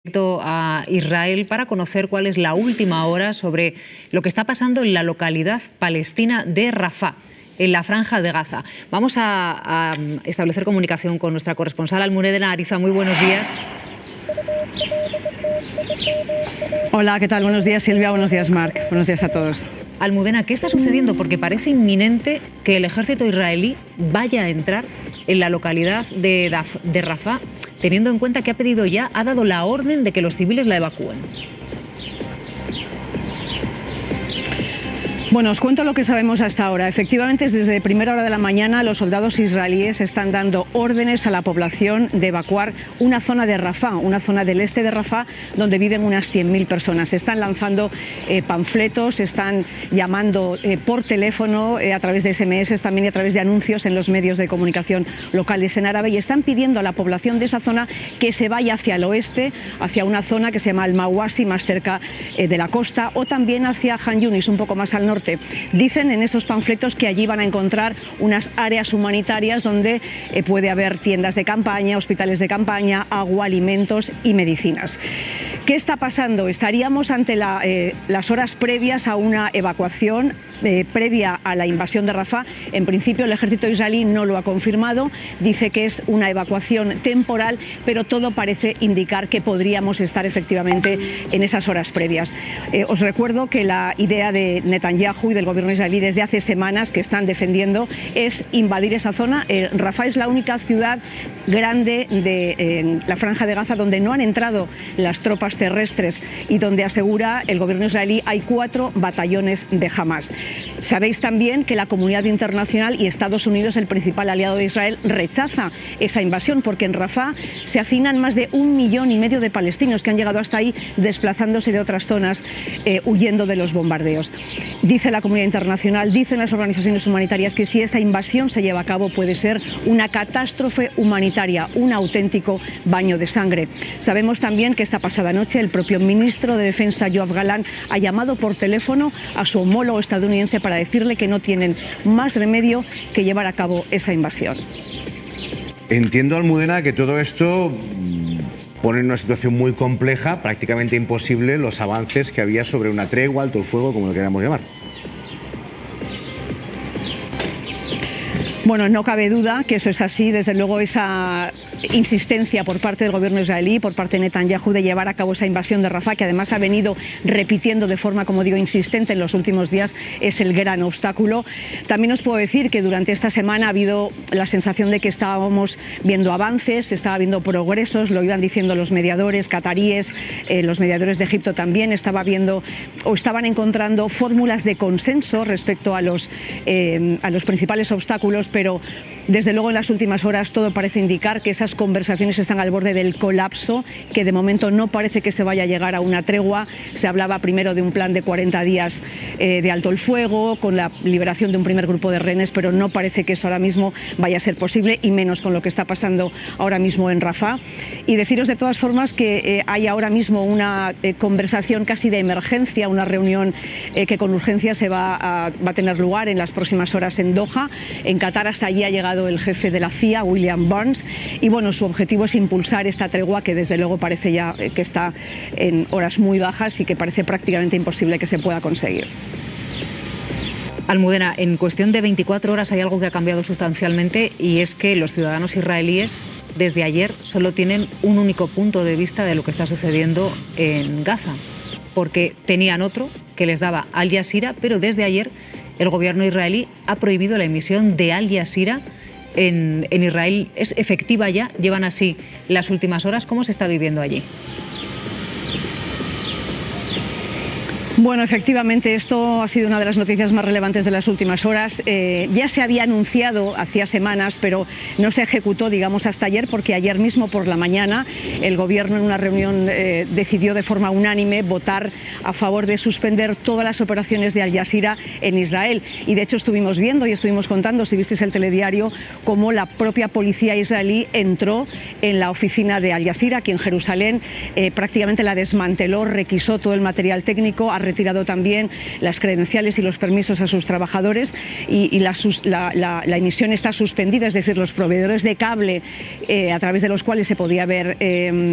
A Israel para conocer cuál es la última hora sobre lo que está pasando en la localidad palestina de Rafah, en la Franja de Gaza. Vamos a establecer comunicación con nuestra corresponsal Almudena Ariza. Muy buenos días. Hola, ¿qué tal? Buenos días, Silvia. Buenos días, Marc. Buenos días a todos. Almudena, ¿qué está sucediendo? Porque parece inminente que el ejército israelí vaya a entrar en la localidad de Rafah, teniendo en cuenta que ha dado la orden de que los civiles la evacúen. Bueno, os cuento lo que sabemos hasta ahora. Efectivamente, desde primera hora de la mañana, los soldados israelíes están dando órdenes a la población de evacuar una zona de Rafah, una zona del este de Rafah, donde viven unas 100.000 personas. Están lanzando panfletos, están llamando por teléfono, a través de SMS también y a través de anuncios en los medios de comunicación locales en árabe, y están pidiendo a la población de esa zona que se vaya hacia el oeste, hacia una zona que se llama Al-Mawasi, más cerca de la costa, o también hacia Han Yunis, un poco más al norte. Dicen en esos panfletos que allí van a encontrar unas áreas humanitarias donde puede haber tiendas de campaña, hospitales de campaña, agua, alimentos y medicinas. ¿Qué está pasando? Estaríamos ante las horas previas a una evacuación, previa a la invasión de Rafah. En principio el ejército israelí no lo ha confirmado, dice que es una evacuación temporal, pero todo parece indicar que podríamos estar efectivamente en esas horas previas. Os recuerdo que la idea de Netanyahu y del gobierno israelí desde hace semanas que están defendiendo es invadir esa zona. Rafah es la única ciudad grande de la Franja de Gaza donde no han entrado las tropas terrestres y donde, asegura el gobierno israelí, hay 4 batallones de Hamas. Sabéis también que la comunidad internacional y Estados Unidos, el principal aliado de Israel, rechaza esa invasión porque en Rafah se hacinan más de 1,5 millones de palestinos que han llegado hasta ahí desplazándose de otras zonas, huyendo de los bombardeos. Dice la comunidad internacional, dicen las organizaciones humanitarias, que si esa invasión se lleva a cabo puede ser una catástrofe humanitaria, un auténtico baño de sangre. Sabemos también que esta pasada noche el propio ministro de Defensa, Yoav Gallant, ha llamado por teléfono a su homólogo estadounidense para decirle que no tienen más remedio que llevar a cabo esa invasión. Entiendo, Almudena, que todo esto pone en una situación muy compleja, prácticamente imposible, los avances que había sobre una tregua, alto el fuego, como lo queramos llamar. Bueno, no cabe duda que eso es así. Desde luego, esa insistencia por parte del gobierno israelí, por parte de Netanyahu, de llevar a cabo esa invasión de Rafah, que además ha venido repitiendo de forma, como digo, insistente en los últimos días, es el gran obstáculo. También os puedo decir que durante esta semana ha habido la sensación de que estábamos viendo avances, estaba viendo progresos, lo iban diciendo los mediadores cataríes, los mediadores de Egipto también, estaban encontrando fórmulas de consenso respecto a los principales obstáculos, pero desde luego en las últimas horas todo parece indicar que esas conversaciones están al borde del colapso, que de momento no parece que se vaya a llegar a una tregua. Se hablaba primero de un plan de 40 días de alto el fuego, con la liberación de un primer grupo de rehenes, pero no parece que eso ahora mismo vaya a ser posible, y menos con lo que está pasando ahora mismo en Rafah. Y deciros de todas formas que hay ahora mismo una conversación casi de emergencia, una reunión que con urgencia va a tener lugar en las próximas horas en Doha, en Qatar. Hasta allí ha llegado el jefe de la CIA, William Burns, y bueno, su objetivo es impulsar esta tregua que desde luego parece ya que está en horas muy bajas y que parece prácticamente imposible que se pueda conseguir. Almudena, en cuestión de 24 horas hay algo que ha cambiado sustancialmente, y es que los ciudadanos israelíes desde ayer solo tienen un único punto de vista de lo que está sucediendo en Gaza, porque tenían otro que les daba Al Jazeera, pero desde ayer el gobierno israelí ha prohibido la emisión de Al Jazeera en Israel. ¿Es efectiva ya? ¿Llevan así las últimas horas? ¿Cómo se está viviendo allí? Bueno, efectivamente, esto ha sido una de las noticias más relevantes de las últimas horas. Ya se había anunciado hacía semanas, pero no se ejecutó, digamos, hasta ayer, porque ayer mismo por la mañana el gobierno en una reunión decidió de forma unánime votar a favor de suspender todas las operaciones de Al Jazeera en Israel. Y de hecho estuvimos viendo y estuvimos contando, si visteis el telediario, cómo la propia policía israelí entró en la oficina de Al Jazeera aquí en Jerusalén, prácticamente la desmanteló, requisó todo el material técnico, retirado también las credenciales y los permisos a sus trabajadores y la emisión está suspendida, es decir, los proveedores de cable a través de los cuales se podía ver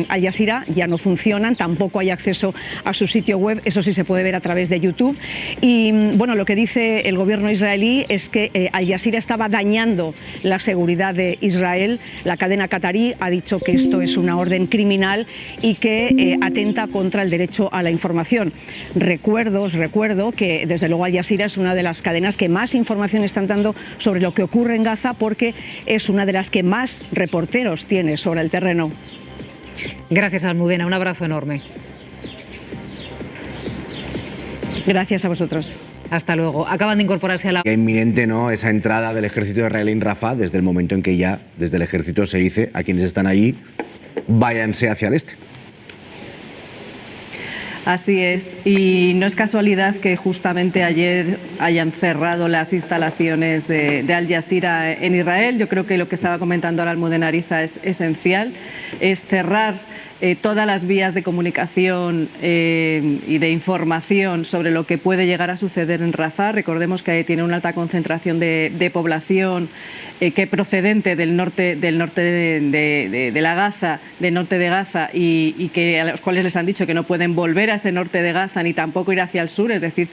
Al Jazeera ya no funcionan, tampoco hay acceso a su sitio web, eso sí se puede ver a través de YouTube. Y bueno, lo que dice el gobierno israelí es que Al Jazeera estaba dañando la seguridad de Israel. La cadena qatarí ha dicho que esto es una orden criminal y que atenta contra el derecho a la información. Os recuerdo que desde luego Al Jazeera es una de las cadenas que más información están dando sobre lo que ocurre en Gaza, porque es una de las que más reporteros tiene sobre el terreno. Gracias, Almudena. Un abrazo enorme. Gracias a vosotros. Hasta luego. Acaban de incorporarse a la... Es inminente, ¿no?, esa entrada del ejército israelí en Rafah, desde el momento en que ya desde el ejército se dice a quienes están allí, váyanse hacia el este. Así es, y no es casualidad que justamente ayer hayan cerrado las instalaciones de Al Jazeera en Israel. Yo creo que lo que estaba comentando ahora Almudena Ariza es esencial, es cerrar todas las vías de comunicación y de información sobre lo que puede llegar a suceder en Rafah. Recordemos que tiene una alta concentración de población que procedente del norte de la Gaza, del norte de Gaza, y que a los cuales les han dicho que no pueden volver a ese norte de Gaza ni tampoco ir hacia el sur, es decir,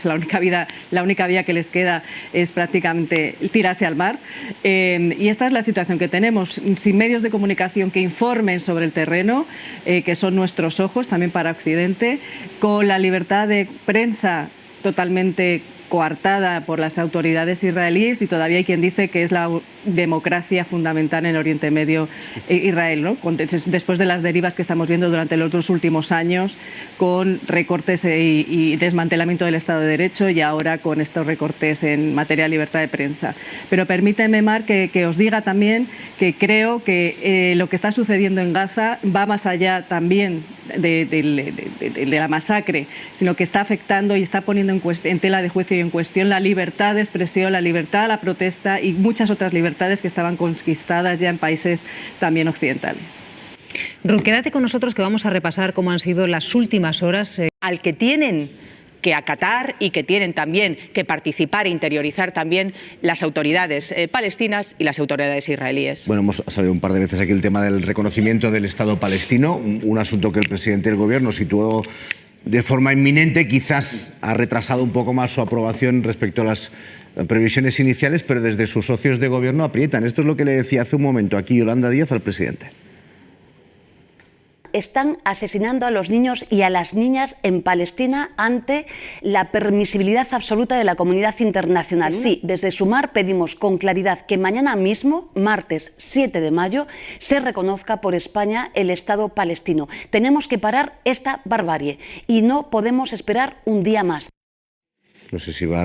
la única vía que les queda es prácticamente tirarse al mar. Y esta es la situación que tenemos, sin medios de comunicación que informen sobre el terreno, que son nuestros ojos también para Occidente, con la libertad de prensa totalmente coartada por las autoridades israelíes, y todavía hay quien dice que es la democracia fundamental en el Oriente Medio Israel, ¿no? Después de las derivas que estamos viendo durante los 2 últimos años, con recortes y desmantelamiento del Estado de Derecho, y ahora con estos recortes en materia de libertad de prensa. Pero permíteme, Mar, que os diga también que creo que lo que está sucediendo en Gaza va más allá también de la masacre, sino que está afectando y está poniendo en tela de juicio y en cuestión la libertad de expresión, la libertad a la protesta y muchas otras libertades que estaban conquistadas ya en países también occidentales. Ruth, quédate con nosotros que vamos a repasar cómo han sido las últimas horas. Al que tienen que acatar y que tienen también que participar e interiorizar también las autoridades palestinas y las autoridades israelíes. Bueno, hemos salido un par de veces aquí el tema del reconocimiento del Estado palestino, un asunto que el presidente del gobierno situó de forma inminente, quizás ha retrasado un poco más su aprobación respecto a las previsiones iniciales, pero desde sus socios de gobierno aprietan. Esto es lo que le decía hace un momento aquí Yolanda Díaz al presidente. Están asesinando a los niños y a las niñas en Palestina ante la permisibilidad absoluta de la comunidad internacional. Sí, desde Sumar pedimos con claridad que mañana mismo, martes 7 de mayo, se reconozca por España el Estado palestino. Tenemos que parar esta barbarie y no podemos esperar un día más. No sé si va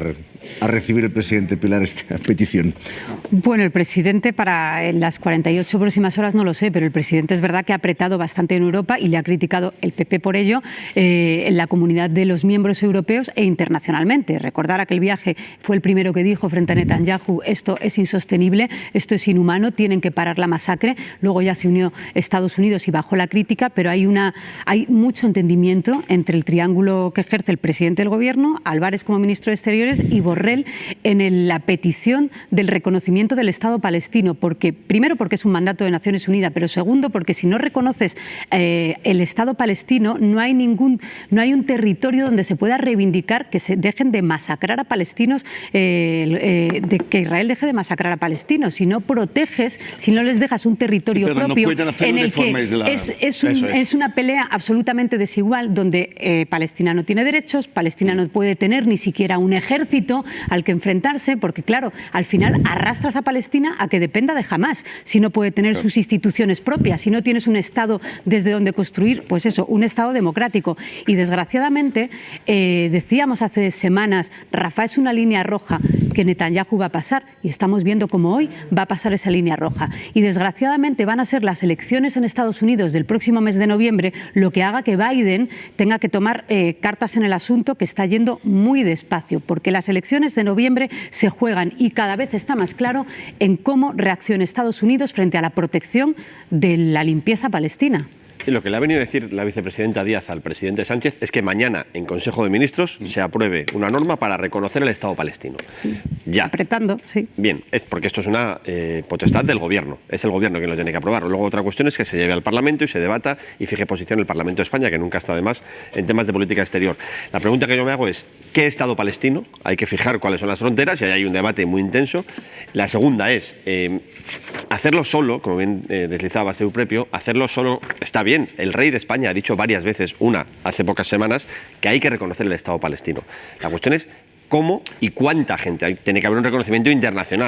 a recibir el presidente Pilar esta petición. Bueno, el presidente en las 48 próximas horas no lo sé, pero el presidente es verdad que ha apretado bastante en Europa y le ha criticado el PP por ello en la comunidad de los miembros europeos e internacionalmente. Recordar aquel viaje fue el primero que dijo frente a Netanyahu: esto es insostenible, esto es inhumano, tienen que parar la masacre. Luego ya se unió Estados Unidos y bajó la crítica, pero hay mucho entendimiento entre el triángulo que ejerce el presidente del gobierno, Álvarez como ministro de Exteriores y Borrell en la petición del reconocimiento del Estado palestino, primero porque es un mandato de Naciones Unidas, pero segundo porque si no reconoces el Estado palestino no hay un territorio donde se pueda reivindicar que se dejen de masacrar a palestinos, de que Israel deje de masacrar a palestinos. Si no proteges, si no les dejas un territorio propio en el que es una pelea absolutamente desigual, donde Palestina no tiene derechos, Palestina no puede tener ni siquiera un ejército al que enfrentarse, porque claro, al final arrastras a Palestina a que dependa de Hamás, si no puede tener sus instituciones propias, si no tienes un Estado desde donde construir, pues eso, un Estado democrático. Y desgraciadamente, decíamos hace semanas, Rafah es una línea roja que Netanyahu va a pasar, y estamos viendo cómo hoy va a pasar esa línea roja. Y desgraciadamente van a ser las elecciones en Estados Unidos del próximo mes de noviembre lo que haga que Biden tenga que tomar cartas en el asunto, que está yendo muy despacio, porque las elecciones de noviembre se juegan y cada vez está más claro en cómo reacciona Estados Unidos frente a la protección de la limpieza palestina. Sí, lo que le ha venido a decir la vicepresidenta Díaz al presidente Sánchez es que mañana en Consejo de Ministros se apruebe una norma para reconocer el Estado palestino. Ya. Apretando, sí. Bien, es porque esto es una potestad del Gobierno. Es el Gobierno quien lo tiene que aprobar. Luego otra cuestión es que se lleve al Parlamento y se debata y fije posición el Parlamento de España, que nunca está de más en temas de política exterior. La pregunta que yo me hago es, ¿qué Estado palestino? Hay que fijar cuáles son las fronteras y ahí hay un debate muy intenso. La segunda es, hacerlo solo, como bien deslizaba Seu Prepio, hacerlo solo está bien. El rey de España ha dicho varias veces, hace pocas semanas, que hay que reconocer el Estado palestino. La cuestión es cómo y cuánta gente. Tiene que haber un reconocimiento internacional.